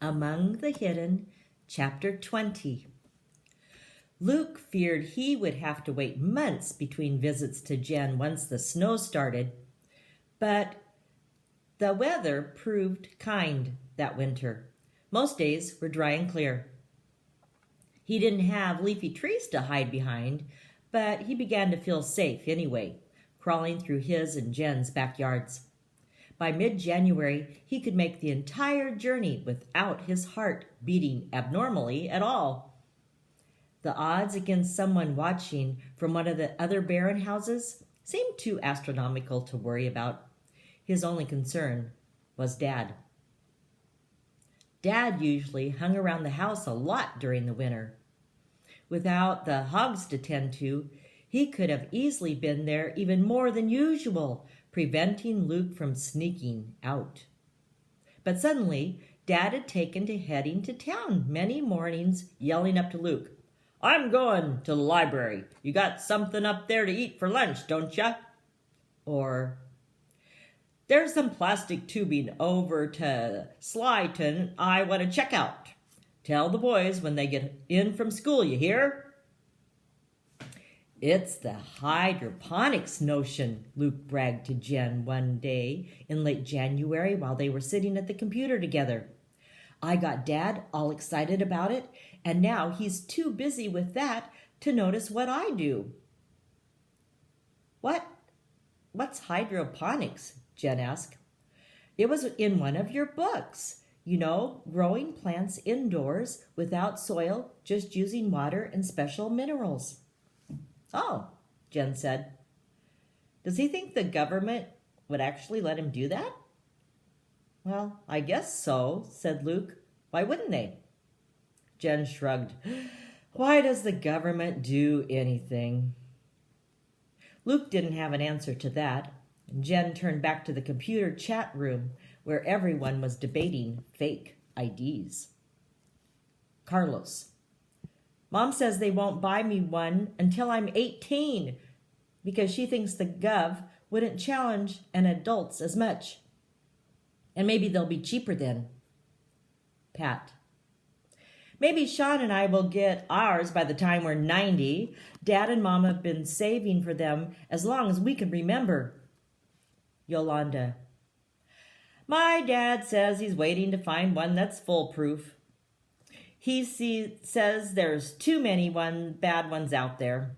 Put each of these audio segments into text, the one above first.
Among the Hidden, Chapter 20. Luke feared he would have to wait months between visits to Jen once the snow started, but the weather proved kind that winter. Most days were dry and clear. He didn't have leafy trees to hide behind, but he began to feel safe anyway, crawling through his and Jen's backyards. By mid-January, he could make the entire journey without his heart beating abnormally at all. The odds against someone watching from one of the other barren houses seemed too astronomical to worry about. His only concern was Dad. Dad usually hung around the house a lot during the winter. Without the hogs to tend to, he could have easily been there even more than usual, preventing Luke from sneaking out. But suddenly, Dad had taken to heading to town many mornings, yelling up to Luke, "I'm going to the library. You got something up there to eat for lunch, don't ya?" Or, "There's some plastic tubing over to Slyton I want to check out. Tell the boys when they get in from school, you hear?" "It's the hydroponics notion," Luke bragged to Jen one day in late January while they were sitting at the computer together. "I got Dad all excited about it, and now he's too busy with that to notice what I do." What's hydroponics?" Jen asked. "It was in one of your books. You know, growing plants indoors without soil, just using water and special minerals." "Oh," Jen said. "Does he think the government would actually let him do that?" "Well, I guess so," said Luke. "Why wouldn't they?" Jen shrugged. "Why does the government do anything?" Luke didn't have an answer to that. Jen turned back to the computer chat room where everyone was debating fake IDs. Carlos. "Mom says they won't buy me one until I'm 18 because she thinks the gov wouldn't challenge an adults as much. And maybe they'll be cheaper then." Pat. "Maybe Sean and I will get ours by the time we're 90. Dad and Mom have been saving for them as long as we can remember." Yolanda. "My dad says he's waiting to find one that's foolproof. He says there's too many bad ones out there."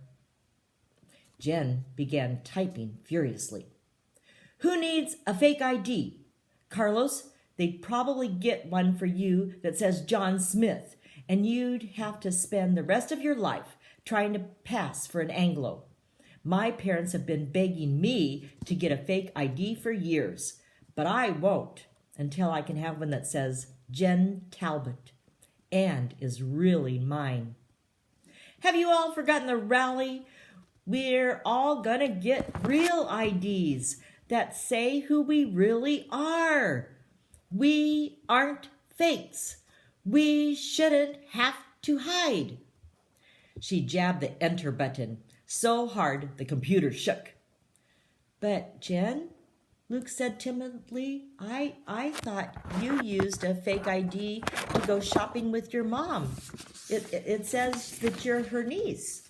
Jen began typing furiously. "Who needs a fake ID? Carlos, they'd probably get one for you that says John Smith, and you'd have to spend the rest of your life trying to pass for an Anglo. My parents have been begging me to get a fake ID for years, but I won't until I can have one that says Jen Talbot and is really mine. Have you all forgotten the rally? We're all gonna get real IDs that say who we really are. We aren't fakes. We shouldn't have to hide." She jabbed the enter button so hard the computer shook. "But Jen," Luke said timidly, I thought you used a fake ID to go shopping with your mom. It says that you're her niece."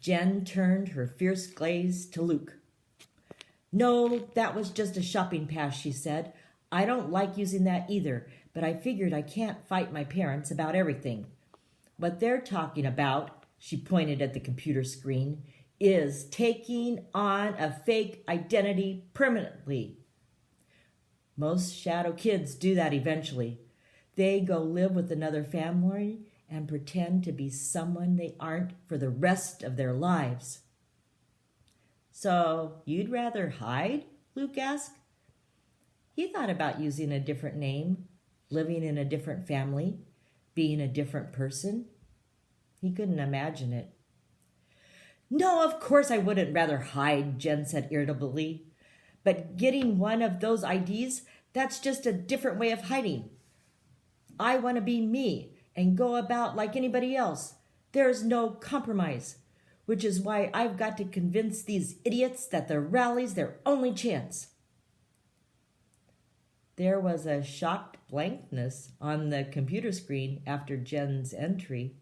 Jen turned her fierce gaze to Luke. "No, that was just a shopping pass," she said. "I don't like using that either, but I figured I can't fight my parents about everything. What they're talking about," she pointed at the computer screen, "is taking on a fake identity permanently. Most shadow kids do that eventually. They go live with another family and pretend to be someone they aren't for the rest of their lives." "So you'd rather hide?" Luke asked. He thought about using a different name, living in a different family, being a different person. He couldn't imagine it. "No, of course I wouldn't rather hide," Jen said irritably. "But getting one of those IDs, that's just a different way of hiding. I want to be me and go about like anybody else. There's no compromise, which is why I've got to convince these idiots that the rally's their only chance." There was a shocked blankness on the computer screen after Jen's entry.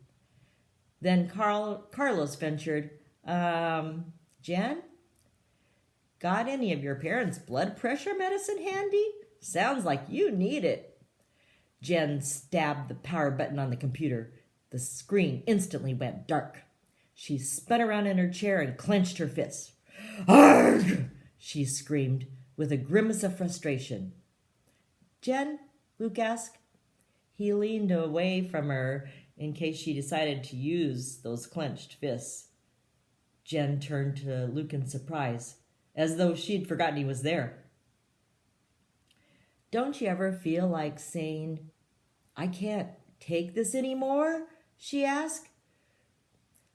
Then Carlos ventured, Jen, got any of your parents' blood pressure medicine handy? Sounds like you need it. Jen stabbed the power button on the computer. The screen instantly went dark. She spun around in her chair and clenched her fists. Arg! She screamed with a grimace of frustration. Jen? Luke asked. He leaned away from her in case she decided to use those clenched fists. Jen turned to Luke in surprise, as though she'd forgotten he was there. Don't you ever feel like saying, I can't take this anymore? She asked.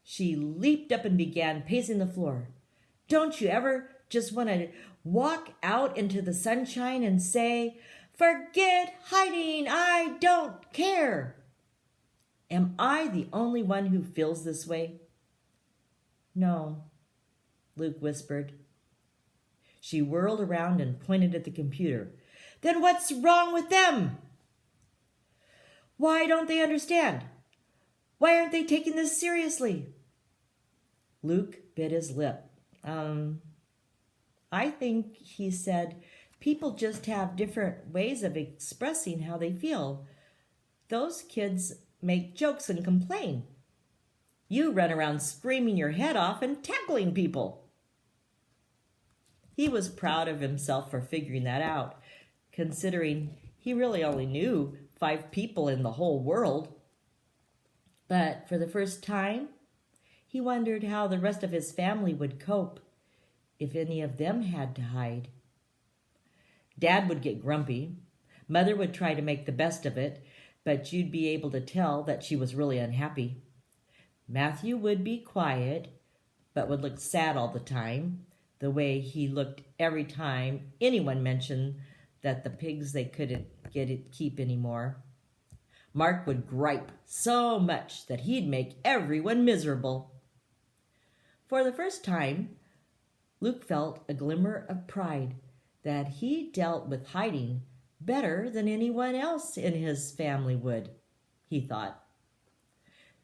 She leaped up and began pacing the floor. Don't you ever just want to walk out into the sunshine and say, forget hiding, I don't care? Am I the only one who feels this way? No, Luke whispered. She whirled around and pointed at the computer. Then what's wrong with them? Why don't they understand? Why aren't they taking this seriously? Luke bit his lip. I think, he said, people just have different ways of expressing how they feel. Those kids make jokes and complain. You run around screaming your head off and tackling people. He was proud of himself for figuring that out, considering he really only knew 5 people in the whole world. But for the first time, he wondered how the rest of his family would cope if any of them had to hide. Dad would get grumpy. Mother would try to make the best of it, but you'd be able to tell that she was really unhappy. Matthew would be quiet, but would look sad all the time, the way he looked every time anyone mentioned that the pigs they couldn't keep anymore. Mark would gripe so much that he'd make everyone miserable. For the first time, Luke felt a glimmer of pride that he dealt with hiding better than anyone else in his family would, he thought.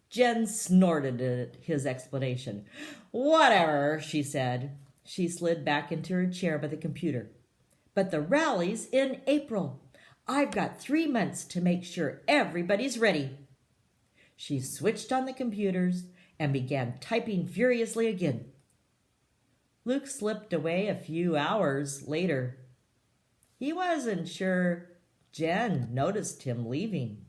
Jen snorted at his explanation. Whatever, she said. She slid back into her chair by the computer. But the rally's in April. I've got 3 months to make sure everybody's ready. She switched on the computers and began typing furiously again. Luke slipped away a few hours later. He wasn't sure Jen noticed him leaving.